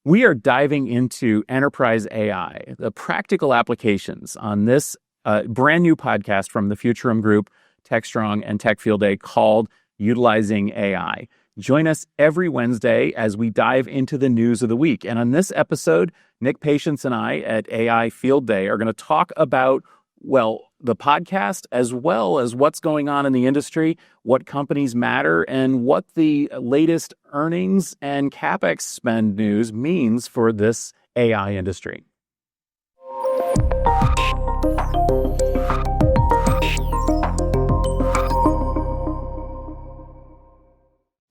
We are diving into enterprise AI, the practical applications on this brand new podcast from the Futurum Group, TechStrong, and Tech Field Day called Utilizing AI. Join us every Wednesday as we dive into the news of the week. And on this episode, Nick Patience and I at AI Field Day are going to talk about, the podcast, as well as what's going on in the industry, what companies matter, and what the latest earnings and CapEx spend news means for this AI industry.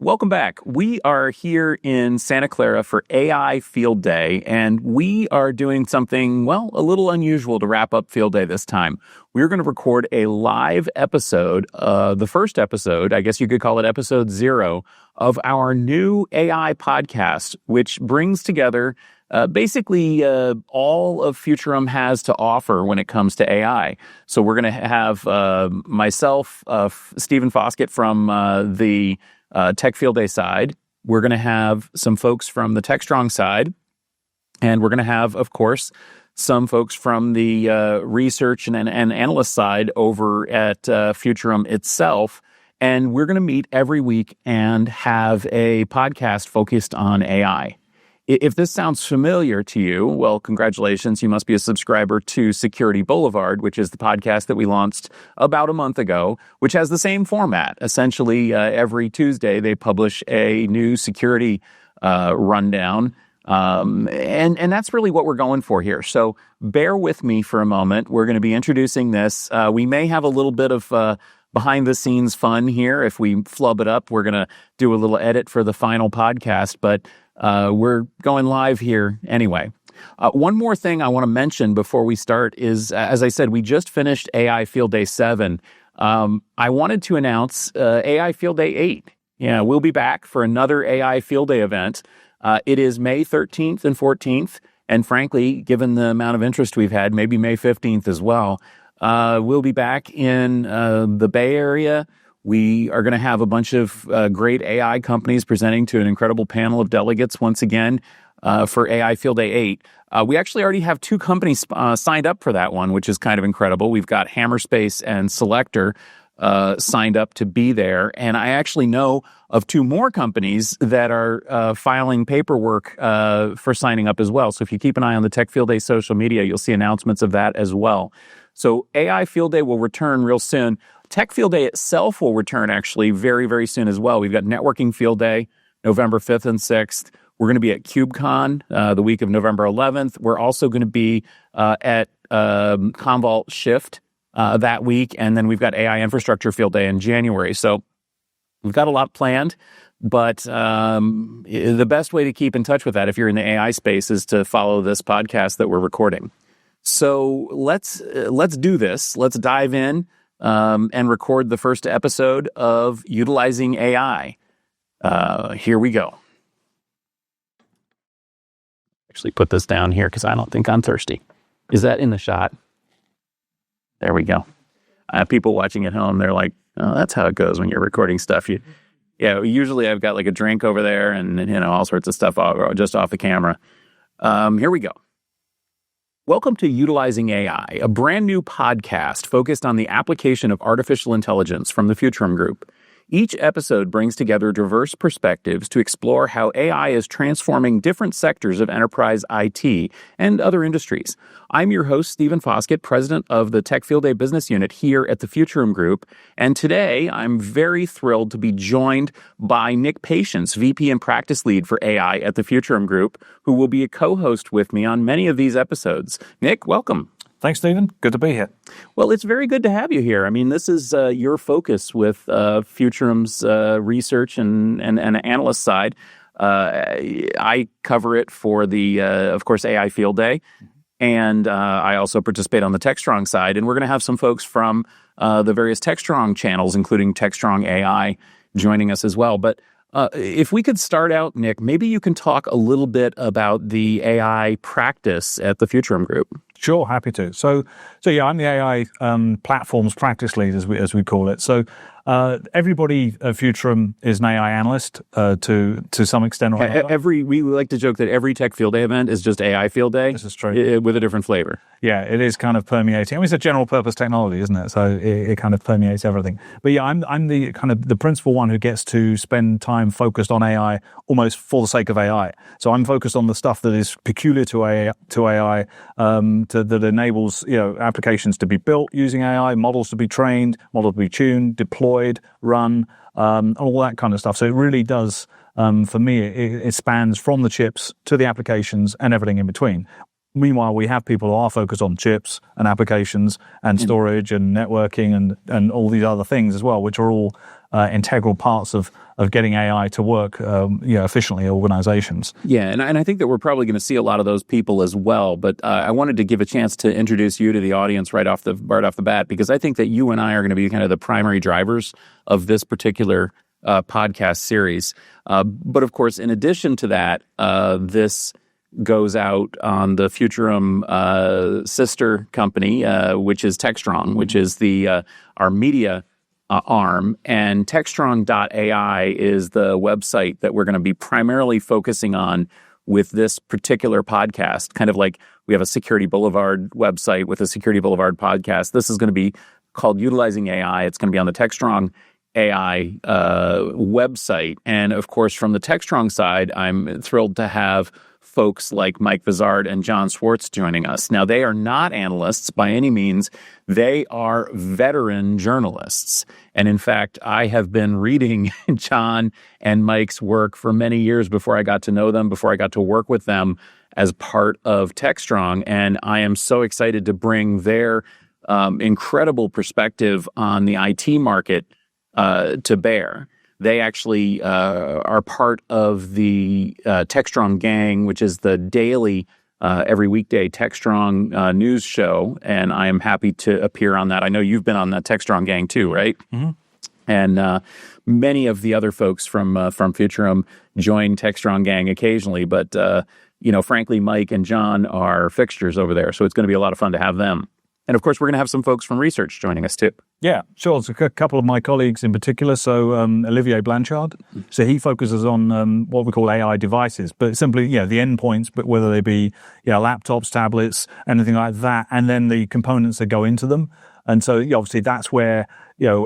Welcome back. We are here in Santa Clara for AI Field Day, and we are doing something, a little unusual to wrap up Field Day this time. We're going to record a live episode, the first episode, I guess you could call it episode 0, of our new AI podcast, which brings together basically all of Futurum has to offer when it comes to AI. So we're going to have myself, Stephen Foskett from the Tech Field Day side. We're going to have some folks from the TechStrong side, and we're going to have, of course, some folks from the research and analyst side over at Futurum itself. And we're going to meet every week and have a podcast focused on AI. If this sounds familiar to you, well, congratulations. You must be a subscriber to Security Boulevard, which is the podcast that we launched about a month ago, which has the same format. Essentially, every Tuesday, they publish a new security rundown. And that's really what we're going for here. So bear with me for a moment. We're going to be introducing this. We may have a little bit of behind-the-scenes fun here. If we flub it up, we're going to do a little edit for the final podcast, but we're going live here anyway. One more thing I want to mention before we start is, as I said, we just finished AI Field Day 7. I wanted to announce AI Field Day 8. Yeah, we'll be back for another AI Field Day event. It is May 13th and 14th, and frankly, given the amount of interest we've had, maybe May 15th as well. We'll be back in the Bay Area. We are going to have a bunch of great AI companies presenting to an incredible panel of delegates once again for AI Field Day 8. We actually already have 2 companies signed up for that one, which is kind of incredible. We've got Hammerspace and Selector signed up to be there. And I actually know of 2 more companies that are filing paperwork for signing up as well. So if you keep an eye on the Tech Field Day social media, you'll see announcements of that as well. So AI Field Day will return real soon. Tech Field Day itself will return actually very, very soon as well. We've got Networking Field Day, November 5th and 6th. We're going to be at KubeCon the week of November 11th. We're also going to be at Commvault Shift that week. And then we've got AI Infrastructure Field Day in January. So we've got a lot planned. But the best way to keep in touch with that, if you're in the AI space, is to follow this podcast that we're recording. So let's do this. Let's dive in and record the first episode of Utilizing AI. Here we go. Actually put this down here because I don't think I'm thirsty. Is that in the shot? There we go. People watching at home, they're like, oh, that's how it goes when you're recording stuff. Usually I've got like a drink over there and all sorts of stuff just off the camera. Here we go. Welcome to Utilizing AI, a brand new podcast focused on the application of artificial intelligence from the Futurum Group. Each episode brings together diverse perspectives to explore how AI is transforming different sectors of enterprise IT and other industries. I'm your host, Stephen Foskett, president of the Tech Field Day business unit here at the Futurum Group. And today, I'm very thrilled to be joined by Nick Patience, VP and practice lead for AI at the Futurum Group, who will be a co-host with me on many of these episodes. Nick, welcome. Thanks, Stephen. Good to be here. Well, it's very good to have you here. I mean, this is your focus with Futurum's research and analyst side. I cover it for the, of course, AI Field Day, and I also participate on the TechStrong side. And we're going to have some folks from the various TechStrong channels, including TechStrong AI, joining us as well. But if we could start out, Nick, maybe you can talk a little bit about the AI practice at the Futurum Group. Sure, happy to. So yeah, I'm the AI platforms practice lead, as we call it. So everybody at Futurum is an AI analyst to some extent or another. We like to joke that every Tech Field Day event is just AI Field Day. This is true. With a different flavor. Yeah, it is kind of permeating. I mean, it's a general purpose technology, isn't it? So it kind of permeates everything. But yeah, I'm the kind of the principal one who gets to spend time focused on AI almost for the sake of AI. So I'm focused on the stuff that is peculiar to AI, that enables applications to be built using AI, models to be trained, models to be tuned, deployed, run, all that kind of stuff. So it really does. For me, it spans from the chips to the applications and everything in between. Meanwhile, we have people who are focused on chips and applications and storage and networking and all these other things as well, which are all integral parts of getting AI to work efficiently in organizations. Yeah, and I think that we're probably going to see a lot of those people as well. But I wanted to give a chance to introduce you to the audience right off the bat, because I think that you and I are going to be kind of the primary drivers of this particular podcast series. But of course, in addition to that, this goes out on the Futurum sister company, which is Techstrong, which is our media arm. And Techstrong.ai is the website that we're going to be primarily focusing on with this particular podcast. Kind of like we have a Security Boulevard website with a Security Boulevard podcast. This is going to be called Utilizing AI. It's going to be on the Techstrong AI website. And of course, from the Techstrong side, I'm thrilled to have folks like Mike Vizard and John Swartz joining us. Now, they are not analysts by any means. They are veteran journalists. And in fact, I have been reading John and Mike's work for many years before I got to know them, before I got to work with them as part of Techstrong. And I am so excited to bring their incredible perspective on the IT market to bear. They actually are part of the Techstrong Gang, which is the daily, every weekday Techstrong news show, and I am happy to appear on that. I know you've been on the Techstrong Gang too, right? Mm-hmm. And many of the other folks from Futurum join Techstrong Gang occasionally, but frankly, Mike and John are fixtures over there, so it's going to be a lot of fun to have them. And of course, we're going to have some folks from research joining us too. Yeah, sure. So a couple of my colleagues in particular. So Olivier Blanchard. So he focuses on what we call AI devices, but simply, the endpoints, but whether they be, laptops, tablets, anything like that, and then the components that go into them. And so obviously that's where,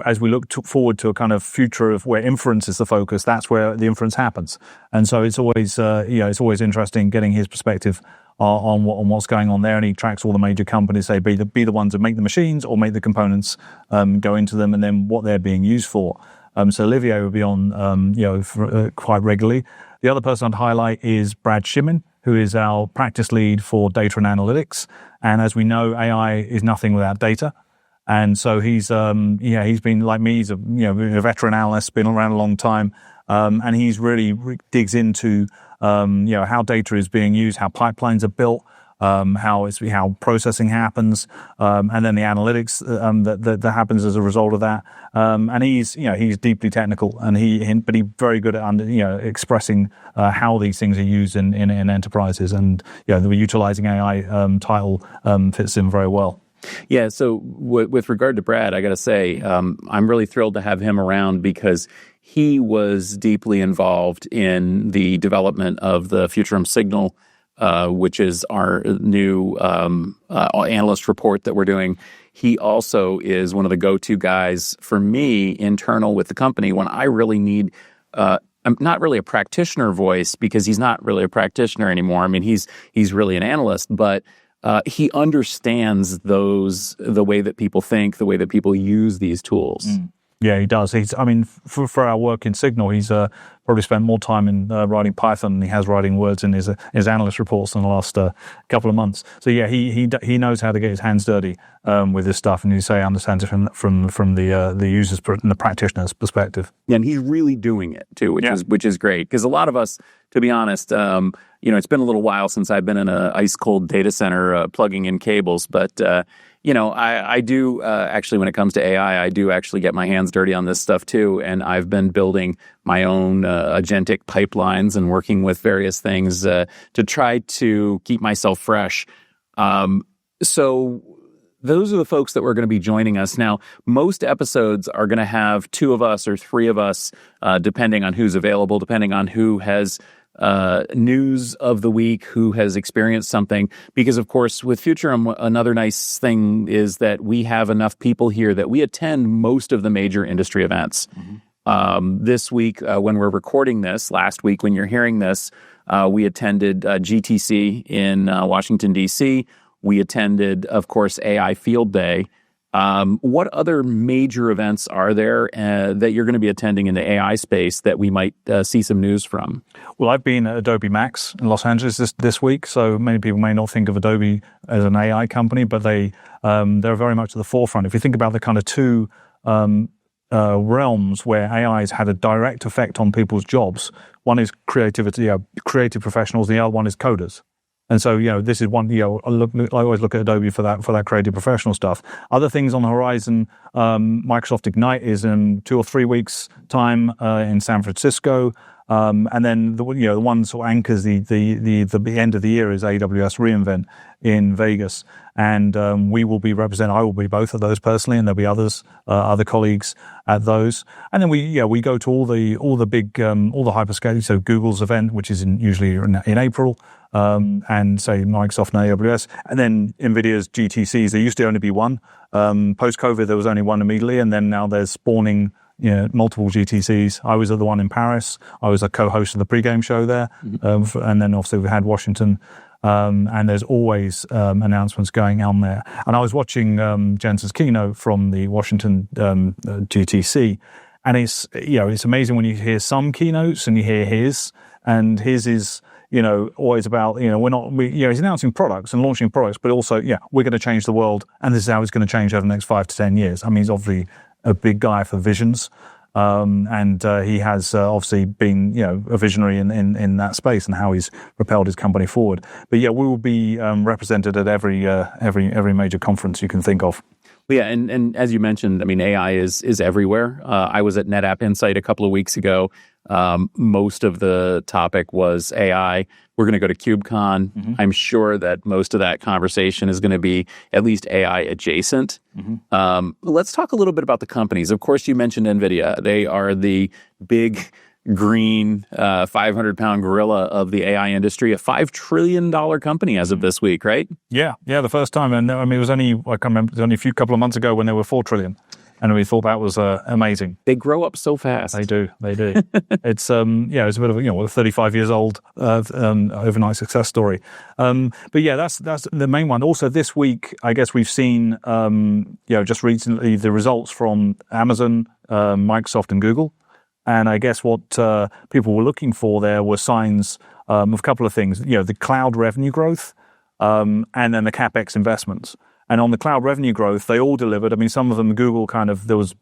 as we look forward to a kind of future of where inference is the focus, that's where the inference happens. And so it's always, it's always interesting getting his perspective on what's going on there, and he tracks all the major companies, say be the ones that make the machines or make the components go into them, and then what they're being used for. So Olivier will be on quite regularly. The other person I'd highlight is Brad Shimin, who is our practice lead for data and analytics. And as we know, AI is nothing without data. And so he's been like me. He's a veteran analyst, been around a long time, and he's really digs into how data is being used, how pipelines are built, how processing happens, and then the analytics that happens as a result of that. And he's deeply technical, but he's very good at expressing how these things are used in enterprises, and the utilizing AI title fits in very well. Yeah, so with regard to Brad, I got to say, I'm really thrilled to have him around because he was deeply involved in the development of the Futurum Signal, which is our new analyst report that we're doing. He also is one of the go-to guys for me internal with the company when I really need I'm not really a practitioner voice, because he's not really a practitioner anymore. I mean, he's really an analyst, but he understands the way that people think, the way that people use these tools. Yeah, he does. For our work in Signal, he's probably spent more time in writing Python than he has writing words in his analyst reports in the last couple of months. So yeah, he knows how to get his hands dirty with this stuff, and understands it from the user's and the practitioner's perspective. Yeah, and he's really doing it too, which is great, because a lot of us, to be honest, it's been a little while since I've been in an ice cold data center plugging in cables, but I do actually, when it comes to AI, I do actually get my hands dirty on this stuff too. And I've been building my own agentic pipelines and working with various things to try to keep myself fresh. So those are the folks that were going to be joining us. Now, most episodes are going to have two of us or three of us, depending on who's available, depending on who has news of the week, who has experienced something. Because, of course, with Futurum, another nice thing is that we have enough people here that we attend most of the major industry events. This week, when we're recording this, last week when you're hearing this, we attended GTC in Washington, D.C. We attended, of course, AI Field Day. What other major events are there that you're going to be attending in the AI space that we might see some news from? Well, I've been at Adobe Max in Los Angeles this week, so many people may not think of Adobe as an AI company, but they're very much at the forefront. If you think about the kind of two realms where AI has had a direct effect on people's jobs, one is creativity, creative professionals, the other one is coders. And so, this is one, I always look at Adobe for that creative professional stuff. Other things on the horizon, Microsoft Ignite is in 2 or 3 weeks' time in San Francisco. And then the one sort of anchors the end of the year is AWS reInvent in Vegas, and we will be represented. I will be both of those personally, and there'll be other colleagues at those. And then we go to all the big all the hyperscalers. So Google's event, which is usually in April, and say Microsoft and AWS, and then NVIDIA's GTCs. There used to only be one. Post-COVID, there was only one immediately, and then now there's spawning multiple GTCs. I was at the one in Paris. I was a co-host of the pre-game show there. And then obviously we had Washington, and there's always announcements going on there. And I was watching Jensen's keynote from the Washington GTC, and it's amazing when you hear some keynotes and you hear his, and his is always about, he's announcing products and launching products, but also, we're going to change the world, and this is how it's going to change over the next 5 to 10 years. I mean, he's obviously a big guy for visions, and he has obviously been, a visionary in that space and how he's propelled his company forward. But we will be represented at every major conference you can think of. Well, yeah, and as you mentioned, I mean, AI is everywhere. I was at NetApp Insight a couple of weeks ago. Most of the topic was AI. We're going to go to KubeCon. Mm-hmm. I'm sure that most of that conversation is going to be at least AI adjacent. Mm-hmm. Let's talk a little bit about the companies. Of course, you mentioned NVIDIA. They are the big green 500-pound gorilla of the AI industry, a $5 trillion company as of this week, right? Yeah, the first time. And I mean, it was only, I can't remember, it was only a couple of months ago when they were $4 trillion. And we thought that was amazing. They grow up so fast. They do. It's it's a bit of a 35 years old overnight success story. But that's the main one. Also this week, I guess we've seen just recently the results from Amazon, Microsoft, and Google. And I guess what people were looking for there were signs of a couple of things. The cloud revenue growth, and then the CapEx investments. And on the cloud revenue growth, they all delivered. I mean, some of them, Google there was,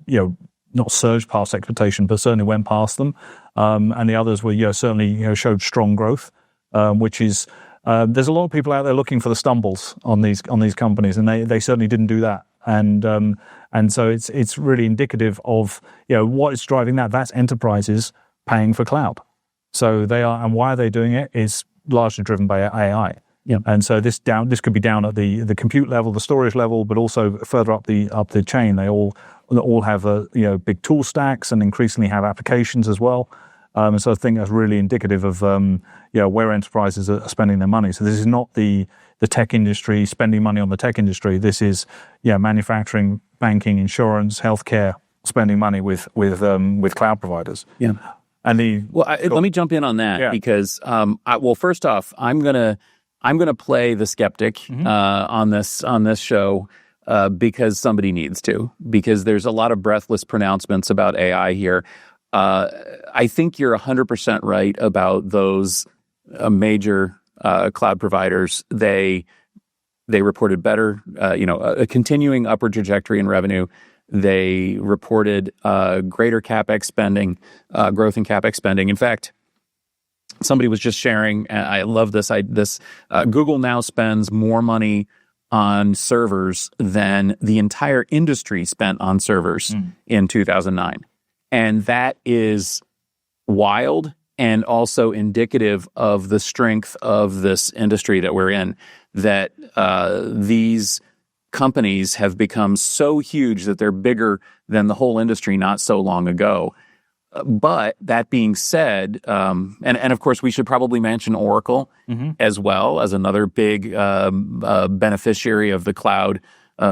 not surged past expectation, but certainly went past them. And the others were, certainly, showed strong growth, which is, there's a lot of people out there looking for the stumbles on these companies, and they certainly didn't do that. And so it's really indicative of, what is driving that. That's enterprises paying for cloud. So they are, and why are they doing it is largely driven by AI. Yeah. And so this could be down at the compute level, the storage level, but also further up the chain. They all have big tool stacks and increasingly have applications as well. And so I think that's really indicative of where enterprises are spending their money. So this is not the tech industry spending money on the tech industry. This is manufacturing, banking, insurance, healthcare spending money with cloud providers. Yeah. And let me jump in on that because first off, I'm gonna play the skeptic on this show because somebody needs to, because there's a lot of breathless pronouncements about AI here. I think you're 100% right about those major cloud providers. They reported better, a continuing upward trajectory in revenue. They reported greater CapEx spending, growth in CapEx spending. In fact, somebody was just sharing, and I love this. Google now spends more money on servers than the entire industry spent on servers in 2009. And that is wild. and also indicative of the strength of this industry that we're in, that these companies have become so huge that they're bigger than the whole industry not so long ago. But that being said, and of course, we should probably mention Oracle as well as another big beneficiary of the cloud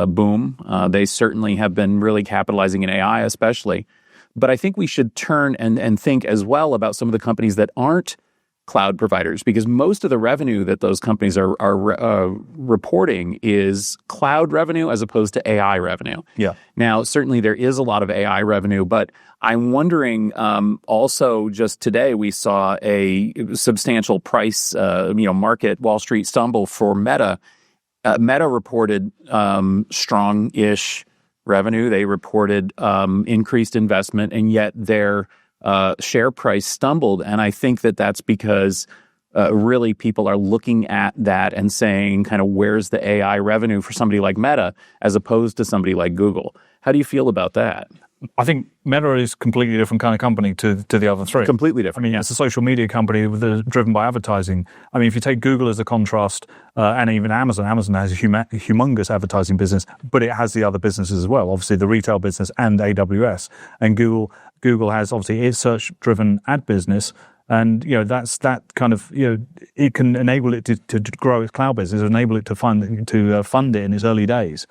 boom. They certainly have been really capitalizing in AI, especially. But I think we should turn and think as well about some of the companies that aren't cloud providers, because most of the revenue that those companies are reporting is cloud revenue as opposed to AI revenue. Yeah. Now, certainly there is a lot of AI revenue, but I'm wondering also just today we saw a substantial price, market Wall Street stumble for Meta. Meta reported strong-ish revenue. They reported increased investment, and yet their share price stumbled. And I think that that's because really people are looking at that and saying, kind of, where's the AI revenue for somebody like Meta as opposed to somebody like Google? How do you feel about that? I think Meta is a completely different kind of company to the other three. Completely different. I mean, it's a social media company driven by advertising. I mean, if you take Google as a contrast, and even Amazon has a humongous advertising business, but it has the other businesses as well, obviously the retail business and AWS. And Google has obviously its search-driven ad business. And, that's that kind of, it can enable it to grow its cloud business, enable it to fund it in its early days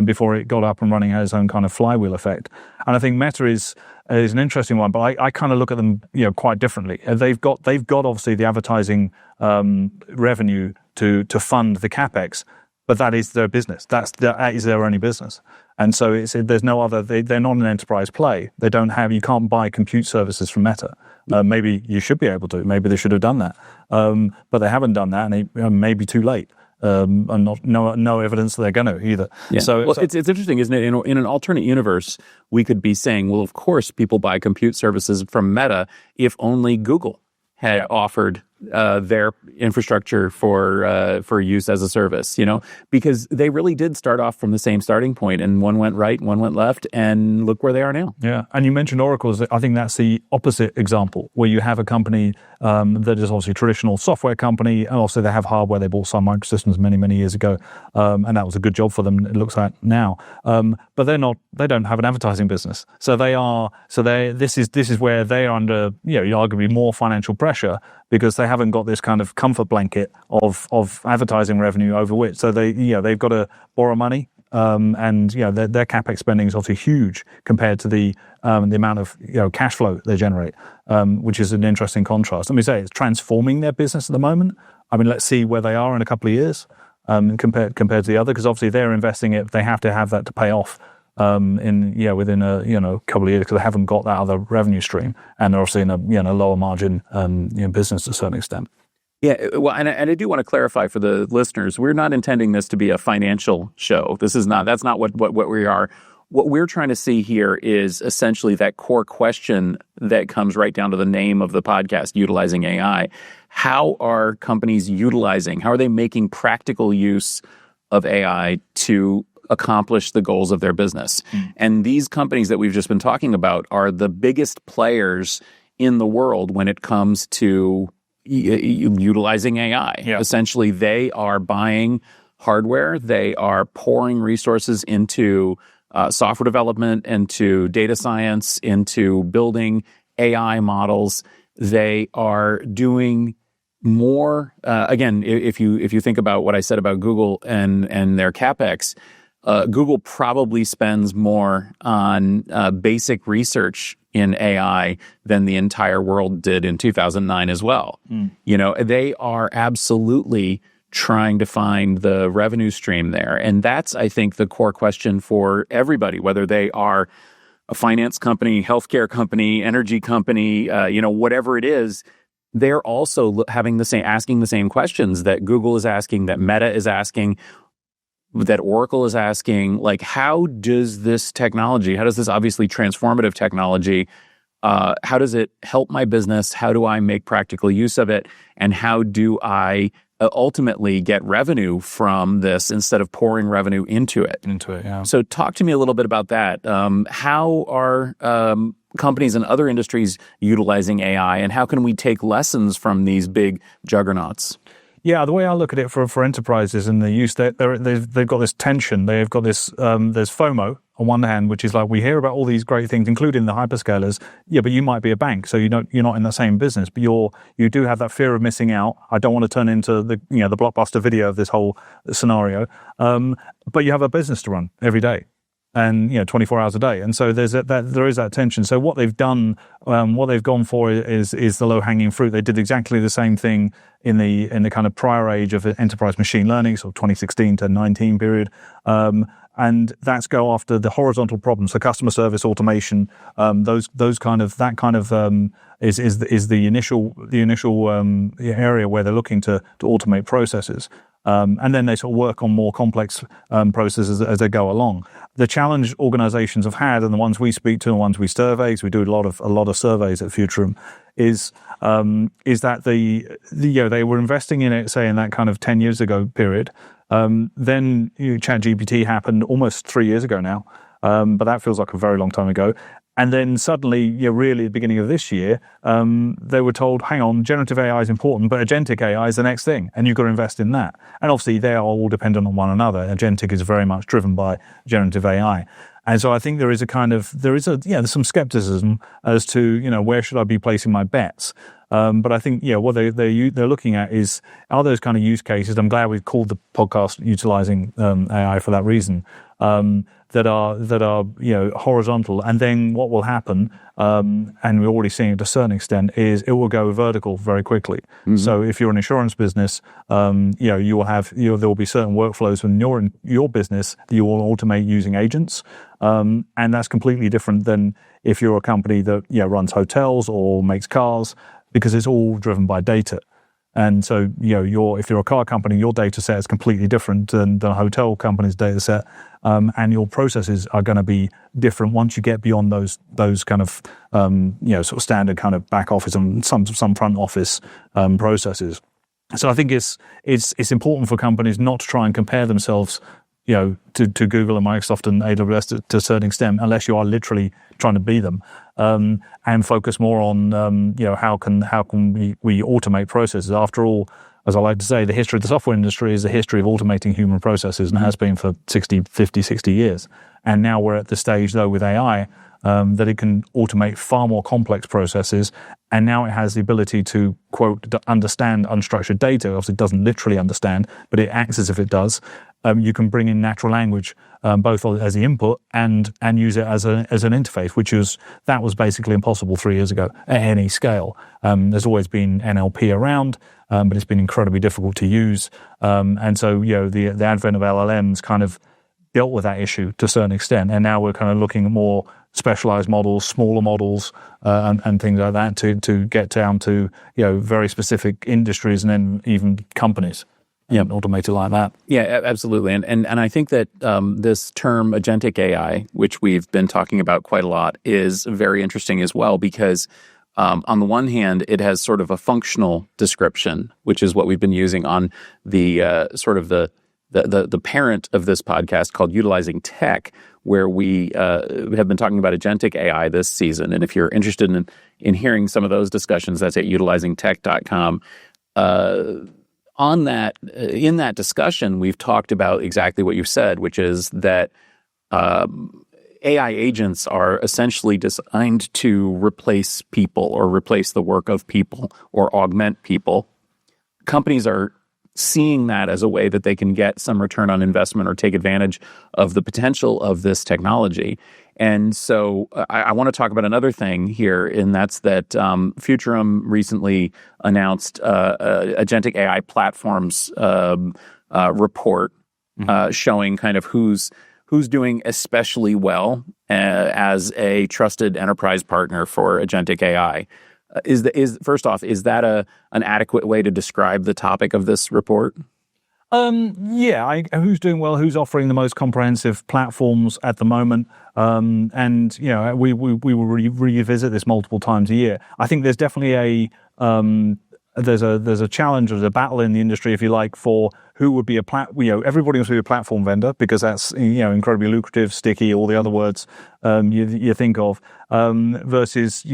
before it got up and running, had its own kind of flywheel effect. And I think Meta is an interesting one, but I kind of look at them, quite differently. They've got obviously the advertising revenue to fund the capex, but that is their business. That is their only business. And so there's no other. They're not an enterprise play. You can't buy compute services from Meta. Maybe you should be able to. Maybe they should have done that, but they haven't done that, and it may be too late. And no evidence that they're going to either. Yeah. So it's interesting, isn't it? In an alternate universe, we could be saying, well, of course, people buy compute services from Meta if only Google had offered their infrastructure for use as a service, because they really did start off from the same starting point, and one went right, one went left, and look where they are now. Yeah, and you mentioned Oracle. I think that's the opposite example, where you have a company that is obviously a traditional software company, and also they have hardware. They bought Sun Microsystems many, many years ago, and that was a good job for them, it looks like now. But they don't have an advertising business. This is where they are under, arguably more financial pressure, because they haven't got this kind of comfort blanket of advertising revenue over which. So they've got to borrow money, and their capex spending is obviously huge compared to the amount of cash flow they generate, which is an interesting contrast. Let me say, it's transforming their business at the moment. I mean, let's see where they are in a couple of years compared to the other, because obviously they're investing it. They have to have that to pay off within a couple of years, because they haven't got that other revenue stream, and they're obviously in a lower margin business to a certain extent. Yeah, well, and I do want to clarify for the listeners, we're not intending this to be a financial show. That's not what we are. What we're trying to see here is essentially that core question that comes right down to the name of the podcast, Utilizing AI. How are companies how are they making practical use of AI to accomplish the goals of their business? And these companies that we've just been talking about are the biggest players in the world when it comes to utilizing AI. Yeah. Essentially, they are buying hardware, they are pouring resources into software development, into data science, into building AI models. They are doing more. Again, if you think about what I said about Google and their capex, Google probably spends more on basic research in AI than the entire world did in 2009 as well. They are absolutely trying to find the revenue stream there. And that's, I think, the core question for everybody, whether they are a finance company, healthcare company, energy company, whatever it is. They're also asking the same questions that Google is asking, that Meta is asking, that Oracle is asking. Like, how does this obviously transformative technology, how does it help my business? How do I make practical use of it? And how do I ultimately get revenue from this instead of pouring revenue into it? Yeah. So talk to me a little bit about that. How are companies in other industries utilizing AI, and how can we take lessons from these big juggernauts? Yeah, the way I look at it for enterprises and the use, they've got this tension. They've got this, there's FOMO on one hand, which is like, we hear about all these great things, including the hyperscalers. Yeah, but you might be a bank, so you're not in the same business, but you do have that fear of missing out. I don't want to turn into the blockbuster video of this whole scenario. But you have a business to run every day, and 24 hours a day, and so there is that tension. So what they've done, what they've gone for is the low hanging fruit. They did exactly the same thing in the kind of prior age of enterprise machine learning, so 2016 to 19 period, and that's go after the horizontal problems. So customer service automation, is the initial area where they're looking to automate processes. And then they sort of work on more complex processes as they go along. The challenge organizations have had, and the ones we speak to and the ones we survey, so we do a lot of surveys at Futurum, is that they were investing in it, say, in that kind of 10 years ago period. Then ChatGPT happened almost 3 years ago now, but that feels like a very long time ago. And then suddenly, really at the beginning of this year, they were told, hang on, generative AI is important, but agentic AI is the next thing, and you've got to invest in that. And obviously, they are all dependent on one another. Agentic is very much driven by generative AI. And so I think there's some skepticism as to, where should I be placing my bets? But I think, what they're looking at are those kind of use cases. I'm glad we've called the podcast Utilizing AI for that reason. That are horizontal, and then what will happen, and we're already seeing it to a certain extent, is it will go vertical very quickly. Mm-hmm. So if you're an insurance business, there will be certain workflows in your business that you will automate using agents, and that's completely different than if you're a company that runs hotels or makes cars, because it's all driven by data. And so, if you're a car company, your data set is completely different than the hotel company's data set, and your processes are going to be different once you get beyond those kind of sort of standard kind of back office and some front office processes. So I think it's important for companies not to try and compare themselves to Google and Microsoft and AWS to a certain extent, unless you are literally trying to be them, and focus more on how can we automate processes. After all, as I like to say, the history of the software industry is the history of automating human processes, and has been for 50, 60 years. And now we're at the stage, though, with AI, that it can automate far more complex processes, and now it has the ability to, quote, understand unstructured data. Obviously, it doesn't literally understand, but it acts as if it does. You can bring in natural language, both as the input and use it as an interface, which was basically impossible 3 years ago at any scale. There's always been NLP around, but it's been incredibly difficult to use. And so, the advent of LLMs kind of dealt with that issue to a certain extent, and now we're kind of looking at more specialized models, smaller models, and things like that to get down to very specific industries and then even companies. Yeah, automated like that. Yeah, absolutely. And I think that this term agentic AI, which we've been talking about quite a lot, is very interesting as well, because on the one hand, it has sort of a functional description, which is what we've been using on the sort of the parent of this podcast called Utilizing Tech, where we have been talking about agentic AI this season. And if you're interested in hearing some of those discussions, that's at utilizingtech.com. In that discussion, we've talked about exactly what you said, which is that AI agents are essentially designed to replace people or replace the work of people or augment people. Companies are seeing that as a way that they can get some return on investment or take advantage of the potential of this technology. And so I want to talk about another thing here, and that's that Futurum recently announced agentic AI platforms report showing kind of who's doing especially well as a trusted enterprise partner for agentic AI. First off, is that an adequate way to describe the topic of this report? Who's doing well? Who's offering the most comprehensive platforms at the moment? And we will revisit this multiple times a year. I think there's definitely there's a challenge, there's a battle in the industry, if you like, for who would be everybody wants to be a platform vendor because that's, incredibly lucrative, sticky, all the other words you think of, versus,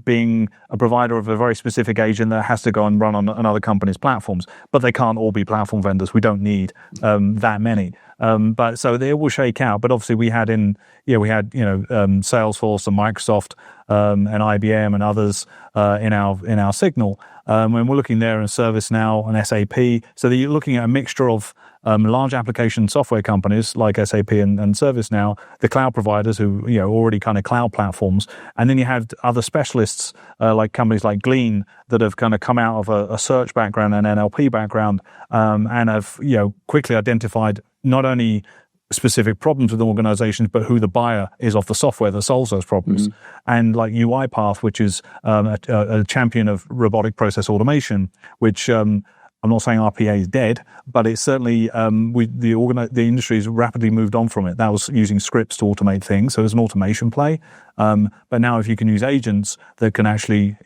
being a provider of a very specific agent that has to go and run on another company's platforms. But they can't all be platform vendors. We don't need that many. But so they will shake out. But obviously we had Salesforce and Microsoft and IBM and others in our signal. When we're looking there in ServiceNow and SAP, so that you're looking at a mixture of large application software companies like SAP and ServiceNow, the cloud providers who already kind of cloud platforms, and then you had other specialists like companies like Glean that have kind of come out of a search background and NLP background, and have quickly identified not only specific problems with organizations, but who the buyer is of the software that solves those problems. And like UiPath, which is a champion of robotic process automation, which I'm not saying RPA is dead, but it's certainly the industry has rapidly moved on from it. That was using scripts to automate things, so it's an automation play. But now if you can use agents that can actually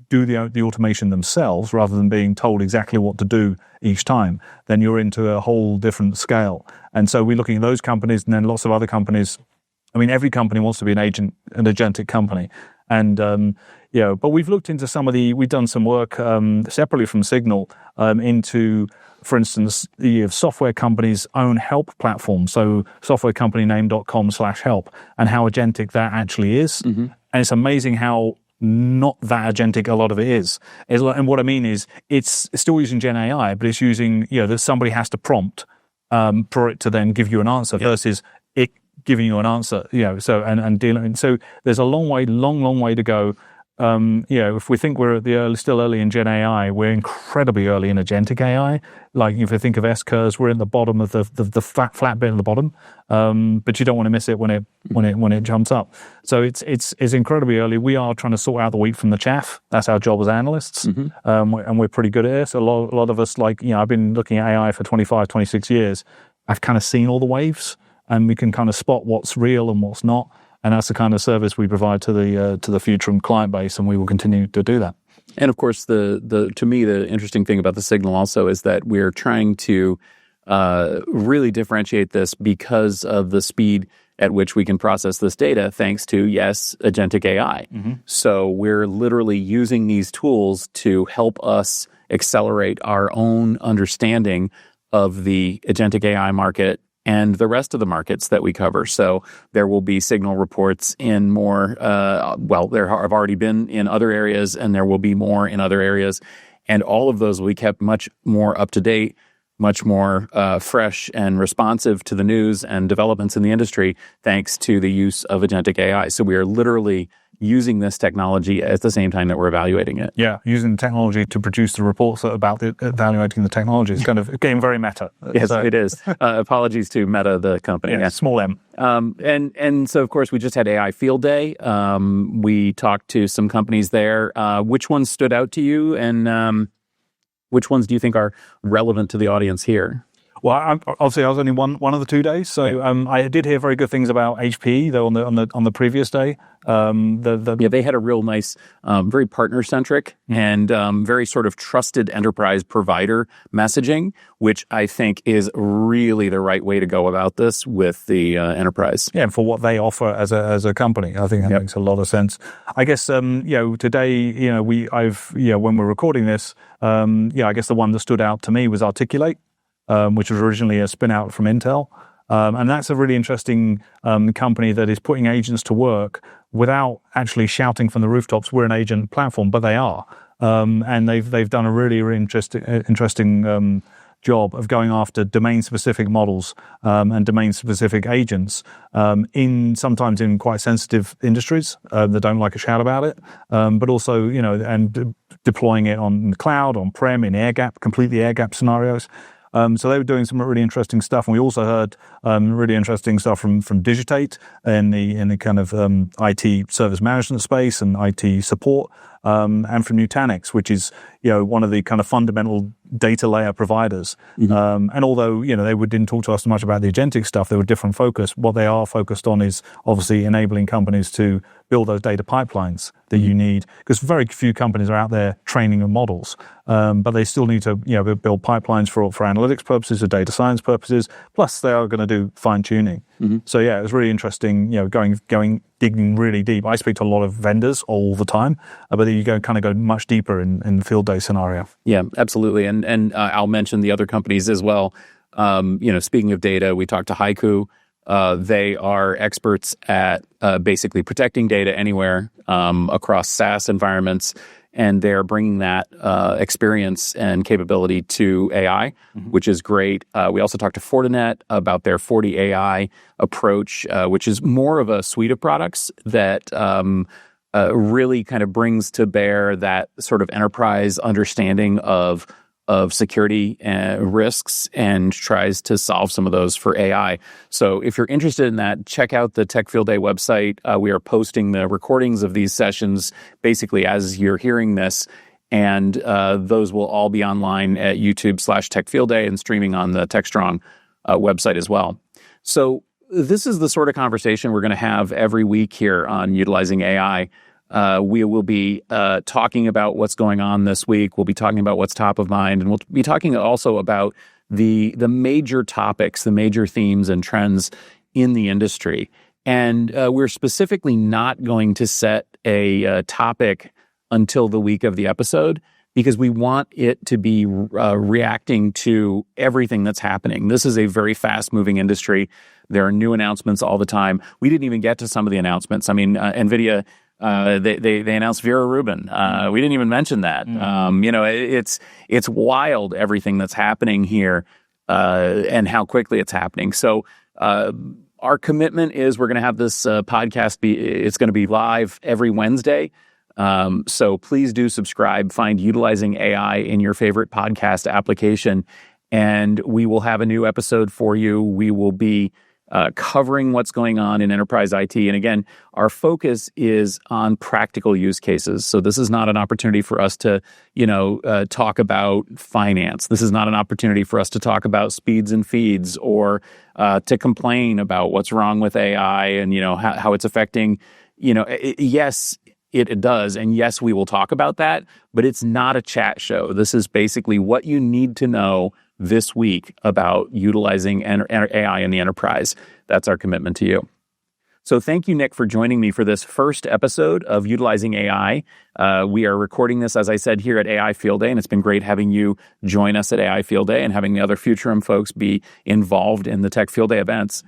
do the automation themselves rather than being told exactly what to do each time, then you're into a whole different scale. And so we're looking at those companies, and then lots of other companies. I mean, every company wants to be an agentic company. And, but we've looked into we've done some work separately from Signal into, for instance, the software companies' own help platform. So softwarecompanyname.com/help, and how agentic that actually is. And it's amazing how not that agentic a lot of it is. And what I mean is it's still using Gen AI, but it's using, that somebody has to prompt for it to then give you an answer versus it giving you an answer, so and dealing. So there's a long way to go. If we think we're still early in Gen AI, we're incredibly early in agentic AI. Like if you think of S-curves, we're in the bottom of the flat bit at the bottom, but you don't want to miss it when it jumps up. So it's incredibly early. We are trying to sort out the wheat from the chaff. That's our job as analysts, and we're pretty good at it. So a lot of us, I've been looking at AI for 25, 26 years. I've kind of seen all the waves, and we can kind of spot what's real and what's not. And that's the kind of service we provide to the Futurum client base, and we will continue to do that. And of course, to me, the interesting thing about the Signal also is that we're trying to really differentiate this because of the speed at which we can process this data, thanks to, agentic AI. So we're literally using these tools to help us accelerate our own understanding of the agentic AI market and the rest of the markets that we cover. So there will be Signal reports in more, there have already been in other areas, and there will be more in other areas. And all of those will be kept much more up to date, much more fresh and responsive to the news and developments in the industry, thanks to the use of agentic AI. So we are literally using this technology at the same time that we're evaluating it. Yeah, using the technology to produce the reports about evaluating the technology. It's kind of getting very meta. Yes, it is. Apologies to Meta, the company. Yeah, small m. And so, of course, we just had AI Field Day. We talked to some companies there. Which ones stood out to you, and which ones do you think are relevant to the audience here? Well, obviously, I was only one of the 2 days, so I did hear very good things about HPE though on the previous day. They had a real nice, very partner centric and very sort of trusted enterprise provider messaging, which I think is really the right way to go about this with the enterprise. Yeah, and for what they offer as a company, I think that makes a lot of sense. I guess today, when we're recording this, I guess the one that stood out to me was Articulate. Which was originally a spin out from Intel. And that's a really interesting company that is putting agents to work without actually shouting from the rooftops, we're an agent platform, but they are. And they've done a really, really interesting job of going after domain-specific models and domain-specific agents sometimes in quite sensitive industries that don't like a shout about it, but also, and deploying it on the cloud, on-prem, in completely air-gap scenarios. So they were doing some really interesting stuff, and we also heard really interesting stuff from Digitate in the kind of IT service management space and IT support, and from Nutanix, which is one of the kind of fundamental data layer providers. And although they didn't talk to us much about the agentic stuff, they were different focus. What they are focused on is obviously enabling companies to build those data pipelines that you need, because very few companies are out there training the models, but they still need to build pipelines for analytics purposes, or data science purposes. Plus, they are going to do fine tuning. So yeah, it was really interesting. Digging really deep. I speak to a lot of vendors all the time, but then you go much deeper in the field day scenario. Yeah, absolutely. And I'll mention the other companies as well. Speaking of data, we talked to Haiku. They are experts at basically protecting data anywhere across SaaS environments, and they're bringing that experience and capability to AI, which is great. We also talked to Fortinet about their FortiAI approach, which is more of a suite of products that really kind of brings to bear that sort of enterprise understanding of security risks and tries to solve some of those for AI. So if you're interested in that, check out the Tech Field Day website. We are posting the recordings of these sessions basically as you're hearing this, and those will all be online at YouTube/Tech Field Day and streaming on the TechStrong website as well. So this is the sort of conversation we're going to have every week here on utilizing AI. We will be talking about what's going on this week. We'll be talking about what's top of mind, and we'll be talking also about the major topics, the major themes and trends in the industry. And we're specifically not going to set a topic until the week of the episode, because we want it to be reacting to everything that's happening. This is a very fast-moving industry. There are new announcements all the time. We didn't even get to some of the announcements. I mean, NVIDIA... They announced Vera Rubin. We didn't even mention that. It's wild, everything that's happening here, and how quickly it's happening. So our commitment is we're going to have this podcast it's going to be live every Wednesday. So please do subscribe. Find Utilizing AI in your favorite podcast application, and we will have a new episode for you. We will be covering what's going on in enterprise IT. And again, our focus is on practical use cases. So this is not an opportunity for us to, talk about finance. This is not an opportunity for us to talk about speeds and feeds, or to complain about what's wrong with AI and, how it's affecting, yes, it does. And yes, we will talk about that, but it's not a chat show. This is basically what you need to know this week about utilizing AI in the enterprise. That's our commitment to you. So thank you, Nick, for joining me for this first episode of Utilizing AI. We are recording this, as I said, here at AI Field Day, and it's been great having you join us at AI Field Day and having the other Futurum folks be involved in the Tech Field Day events.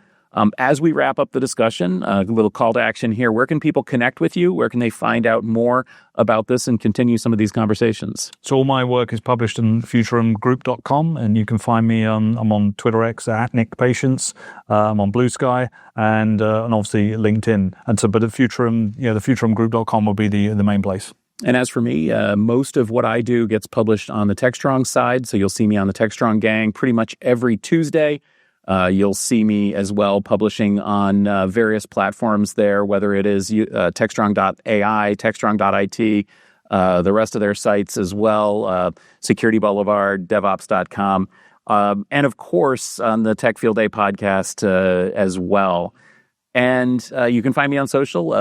As we wrap up the discussion, a little call to action here. Where can people connect with you? Where can they find out more about this and continue some of these conversations? So all my work is published in futurumgroup.com, and you can find me I'm on Twitter X at Nick Patience. I'm on Blue Sky and obviously LinkedIn. And so, but at Futurum, the futurumgroup.com will be the main place. And as for me, most of what I do gets published on the TechStrong side. So you'll see me on the TechStrong gang pretty much every Tuesday. You'll see me as well publishing on various platforms there, whether it is techstrong.ai, techstrong.it, the rest of their sites as well, Security Boulevard, DevOps.com, and of course on the Tech Field Day podcast as well. And you can find me on social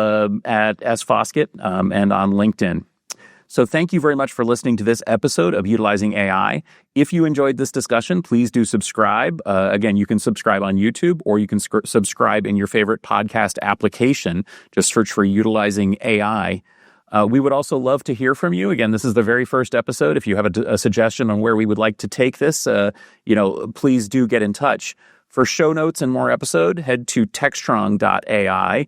at Foskett and on LinkedIn. So thank you very much for listening to this episode of Utilizing AI. If you enjoyed this discussion, please do subscribe. Again, you can subscribe on YouTube, or you can subscribe in your favorite podcast application. Just search for Utilizing AI. We would also love to hear from you. Again, this is the very first episode. If you have a suggestion on where we would like to take this, please do get in touch. For show notes and more episode, head to techstrong.ai.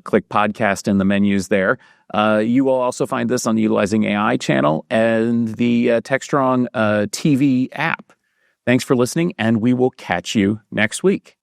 Click podcast in the menus there. You will also find this on the Utilizing AI channel and the TechStrong TV app. Thanks for listening, and we will catch you next week.